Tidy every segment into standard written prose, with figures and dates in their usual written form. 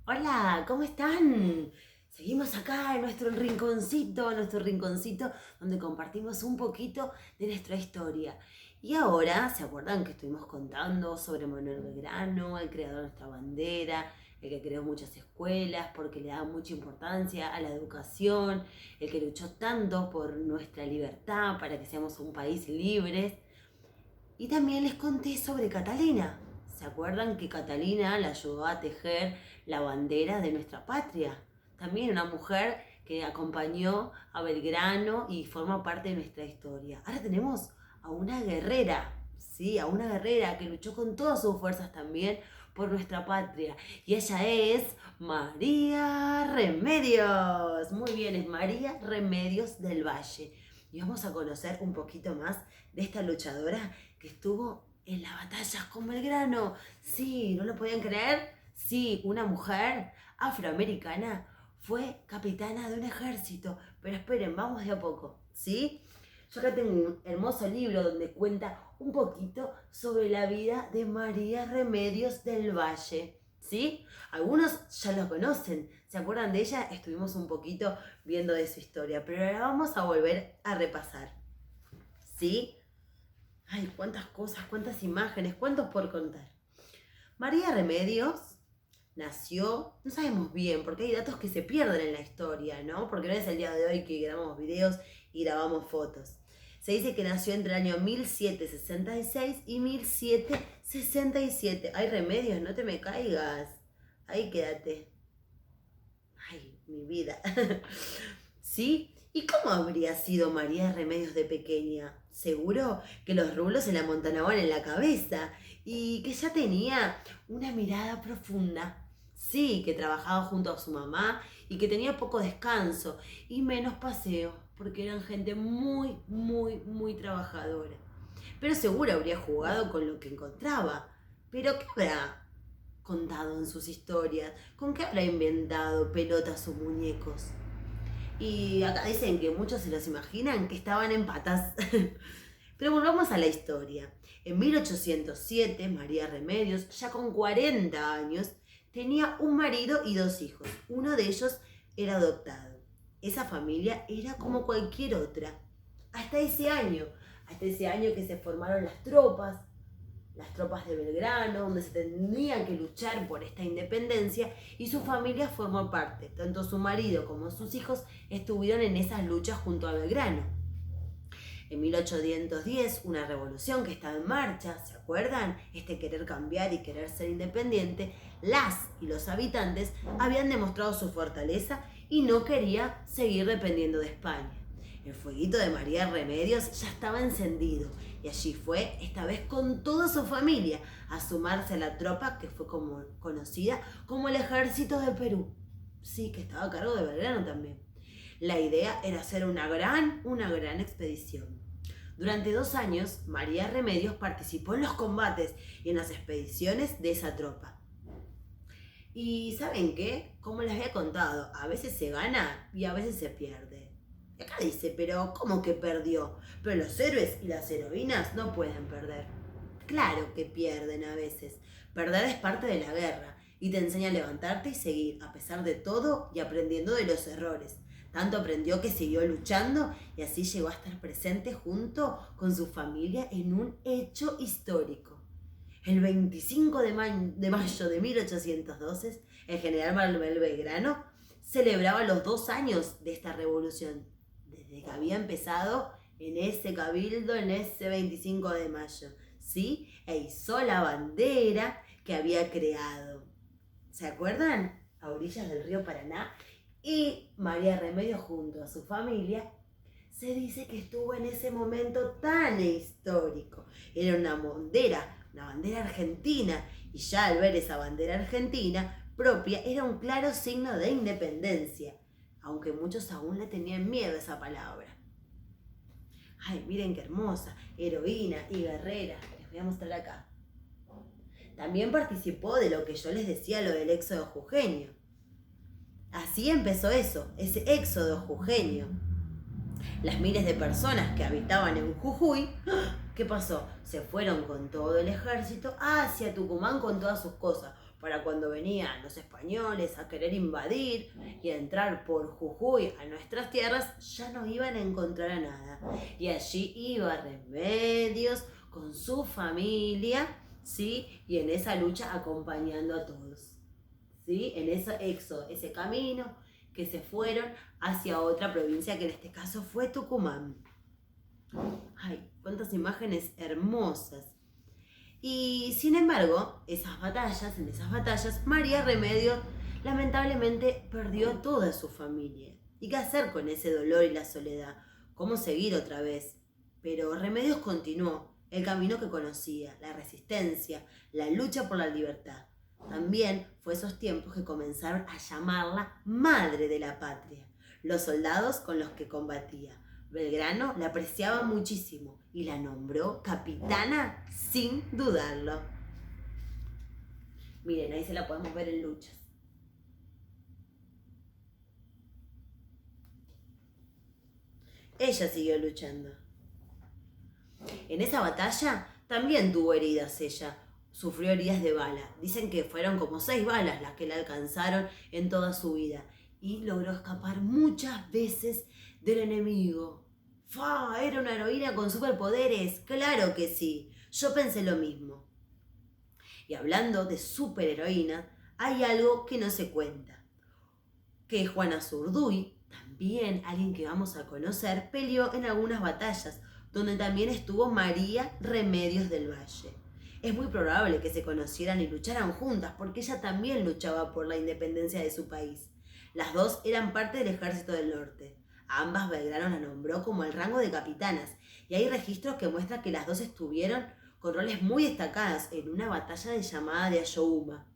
Hola, ¿cómo están? Seguimos acá en nuestro rinconcito donde compartimos un poquito de nuestra historia. Y ahora, ¿se acuerdan que estuvimos contando sobre Manuel Belgrano, el creador de nuestra bandera, el que creó muchas escuelas porque le daba mucha importancia a la educación, el que luchó tanto por nuestra libertad para que seamos un país libre? Y también les conté sobre Catalina. ¿Se acuerdan que Catalina la ayudó a tejer la bandera de nuestra patria? También una mujer que acompañó a Belgrano y forma parte de nuestra historia. Ahora tenemos a una guerrera, ¿sí? A una guerrera que luchó con todas sus fuerzas también por nuestra patria. Y ella es María Remedios. Muy bien, es María Remedios del Valle. Y vamos a conocer un poquito más de esta luchadora que estuvo en las batallas con Belgrano. Sí, ¿no lo podían creer? Sí, una mujer afroamericana fue capitana de un ejército. Pero esperen, vamos de a poco, ¿sí? Yo acá tengo un hermoso libro donde cuenta un poquito sobre la vida de María Remedios del Valle, ¿sí? Algunos ya lo conocen, ¿se acuerdan de ella? Estuvimos un poquito viendo de su historia, pero ahora vamos a volver a repasar, ¿sí? Ay, cuántas cosas, cuántas imágenes, cuántos por contar. María Remedios nació, no sabemos bien, porque hay datos que se pierden en la historia, ¿no? Porque no es el día de hoy que grabamos videos y grabamos fotos. Se dice que nació entre el año 1766 y 1767. Ay, Remedios, no te me caigas. Ahí quédate. Ay, mi vida. ¿Sí? ¿Y cómo habría sido María Remedios de pequeña? Seguro que los rulos se la amontanaban en la cabeza y que ya tenía una mirada profunda. Sí, que trabajaba junto a su mamá y que tenía poco descanso y menos paseo, porque eran gente muy trabajadora. Pero seguro habría jugado con lo que encontraba. Pero ¿qué habrá contado en sus historias? ¿Con qué habrá inventado pelotas o muñecos? Y acá dicen que muchos se los imaginan que estaban en patas. Pero volvamos a la historia. En 1807, María Remedios, ya con 40 años, tenía un marido y dos hijos. Uno de ellos era adoptado. Esa familia era como cualquier otra. Hasta ese año. Hasta ese año que se formaron las tropas de Belgrano, donde se tenían que luchar por esta independencia, y su familia formó parte. Tanto su marido como sus hijos estuvieron en esas luchas junto a Belgrano. En 1810, una revolución que estaba en marcha, ¿se acuerdan? Este querer cambiar y querer ser independiente, las y los habitantes habían demostrado su fortaleza y no quería seguir dependiendo de España. El fueguito de María Remedios ya estaba encendido y allí fue, esta vez con toda su familia, a sumarse a la tropa que fue como, conocida como el Ejército de Perú. Sí, que estaba a cargo de Belgrano también. La idea era hacer una gran expedición. Durante 2 años, María Remedios participó en los combates y en las expediciones de esa tropa. Y ¿saben qué? Como les había contado, a veces se gana y a veces se pierde. Y acá dice, pero ¿cómo que perdió? Pero los héroes y las heroínas no pueden perder. Claro que pierden a veces. Perder es parte de la guerra y te enseña a levantarte y seguir a pesar de todo y aprendiendo de los errores. Tanto aprendió que siguió luchando y así llegó a estar presente junto con su familia en un hecho histórico. El 25 de mayo de 1812, el general Manuel Belgrano celebraba los 2 años de esta revolución, desde que había empezado en ese cabildo, en ese 25 de mayo, ¿sí? E izó la bandera que había creado. ¿Se acuerdan? A orillas del río Paraná. Y María Remedios junto a su familia se dice que estuvo en ese momento tan histórico. Era una bandera argentina, y ya al ver esa bandera argentina propia era un claro signo de independencia, aunque muchos aún le tenían miedo a esa palabra. Ay, miren qué hermosa, heroína y guerrera, les voy a mostrar acá. También participó de lo que yo les decía, lo del éxodo jujeño. Así empezó eso, ese éxodo jujeño. Las miles de personas que habitaban en Jujuy, ¿qué pasó? Se fueron con todo el ejército hacia Tucumán con todas sus cosas, para cuando venían los españoles a querer invadir y a entrar por Jujuy a nuestras tierras, ya no iban a encontrar a nada. Y allí iba Remedios con su familia, ¿sí? Y en esa lucha acompañando a todos, ¿sí? En ese éxodo, ese camino que se fueron hacia otra provincia, que en este caso fue Tucumán. Ay, cuántas imágenes hermosas. Y sin embargo, en esas batallas, María Remedios lamentablemente perdió toda su familia. ¿Y qué hacer con ese dolor y la soledad? ¿Cómo seguir otra vez? Pero Remedios continuó el camino que conocía, la resistencia, la lucha por la libertad. También fue esos tiempos que comenzaron a llamarla Madre de la Patria, los soldados con los que combatía. Belgrano la apreciaba muchísimo y la nombró capitana sin dudarlo. Miren, ahí se la podemos ver en luchas. Ella siguió luchando. En esa batalla también tuvo heridas ella. Sufrió heridas de bala. Dicen que fueron como 6 balas las que la alcanzaron en toda su vida. Y logró escapar muchas veces del enemigo. ¡Fa! ¿Era una heroína con superpoderes? ¡Claro que sí! Yo pensé lo mismo. Y hablando de superheroínas, hay algo que no se cuenta. Que Juana Zurduy, también alguien que vamos a conocer, peleó en algunas batallas, donde también estuvo María Remedios del Valle. Es muy probable que se conocieran y lucharan juntas, porque ella también luchaba por la independencia de su país. Las dos eran parte del Ejército del Norte. A ambas Belgrano la nombró como el rango de capitanas, y hay registros que muestran que las dos estuvieron con roles muy destacados en una batalla de llamada de Ayohuma.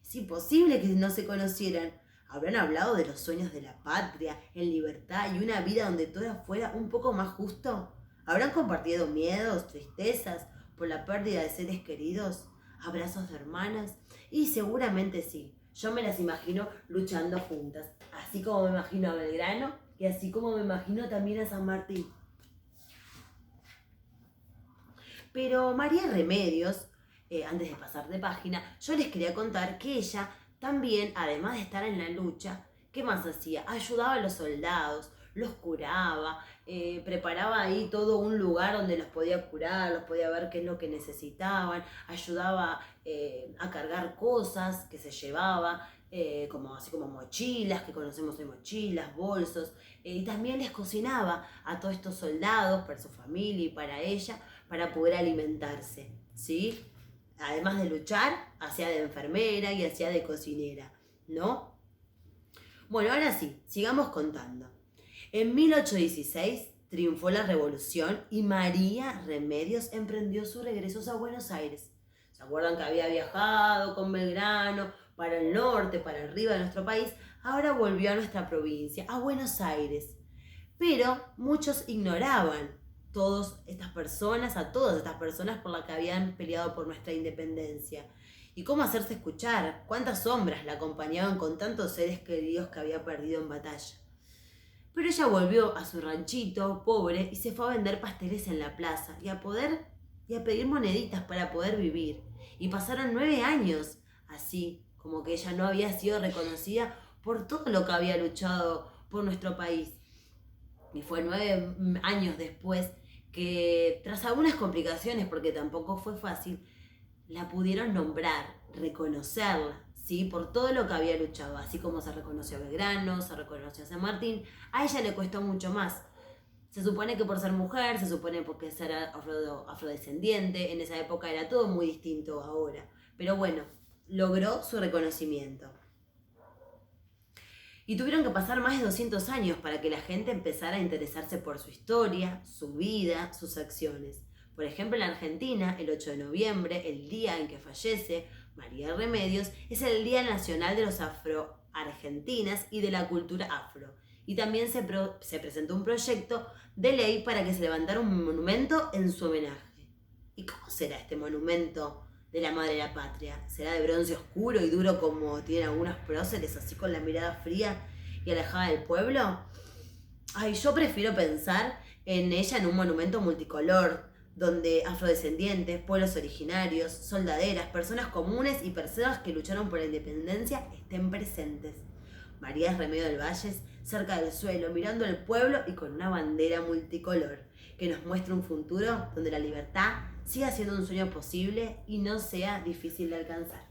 Es imposible que no se conocieran. Habrán hablado de los sueños de la patria, en libertad y una vida donde todo fuera un poco más justo. ¿Habrán compartido miedos, tristezas por la pérdida de seres queridos? ¿Abrazos de hermanas? Y seguramente sí. Yo me las imagino luchando juntas, así como me imagino a Belgrano y así como me imagino también a San Martín. Pero María Remedios, antes de pasar de página, yo les quería contar que ella también, además de estar en la lucha, ¿qué más hacía? Ayudaba a los soldados, los curaba, preparaba ahí todo un lugar donde los podía curar, los podía ver qué es lo que necesitaban, ayudaba a cargar cosas que se llevaba, así como mochilas, que conocemos hoy, mochilas, bolsos, y también les cocinaba a todos estos soldados, para su familia y para ella, para poder alimentarse, ¿sí? Además de luchar, hacía de enfermera y hacía de cocinera, ¿no? Bueno, ahora sí, sigamos contando. En 1816 triunfó la revolución y María Remedios emprendió su regreso a Buenos Aires. ¿Se acuerdan que había viajado con Belgrano para el norte, para arriba de nuestro país? Ahora volvió a nuestra provincia, a Buenos Aires. Pero muchos ignoraban a todas estas personas por las que habían peleado por nuestra independencia. ¿Y cómo hacerse escuchar? ¿Cuántas sombras la acompañaban con tantos seres queridos que había perdido en batalla? Pero ella volvió a su ranchito, pobre, y se fue a vender pasteles en la plaza y a pedir moneditas para poder vivir. Y pasaron 9 años, así como que ella no había sido reconocida por todo lo que había luchado por nuestro país. Y fue 9 años después que, tras algunas complicaciones, porque tampoco fue fácil, la pudieron nombrar, reconocerla, ¿sí? Por todo lo que había luchado, así como se reconoció a Belgrano, se reconoció a San Martín. A ella le cuestó mucho más. Se supone que por ser mujer, se supone porque ser afrodescendiente, en esa época era todo muy distinto ahora. Pero bueno, logró su reconocimiento. Y tuvieron que pasar más de 200 años para que la gente empezara a interesarse por su historia, su vida, sus acciones. Por ejemplo, en Argentina, el 8 de noviembre, el día en que fallece María Remedios, es el Día Nacional de los Afro-Argentinas y de la Cultura Afro. Y también se presentó un proyecto de ley para que se levantara un monumento en su homenaje. ¿Y cómo será este monumento de la Madre de la Patria? ¿Será de bronce oscuro y duro como tienen algunos próceres, así con la mirada fría y alejada del pueblo? Ay, yo prefiero pensar en ella en un monumento multicolor, donde afrodescendientes, pueblos originarios, soldaderas, personas comunes y personas que lucharon por la independencia estén presentes. María Remedio del Valle, cerca del suelo, mirando el pueblo y con una bandera multicolor, que nos muestra un futuro donde la libertad siga siendo un sueño posible y no sea difícil de alcanzar.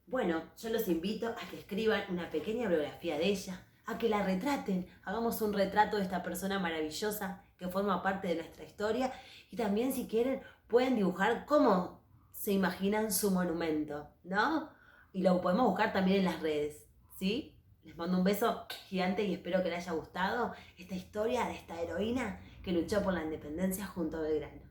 Bueno, yo los invito a que escriban una pequeña biografía de ella, a que la retraten, hagamos un retrato de esta persona maravillosa que forma parte de nuestra historia y también si quieren pueden dibujar cómo se imaginan su monumento, ¿no? Y lo podemos buscar también en las redes, ¿sí? Les mando un beso gigante y espero que les haya gustado esta historia de esta heroína que luchó por la independencia junto a Belgrano.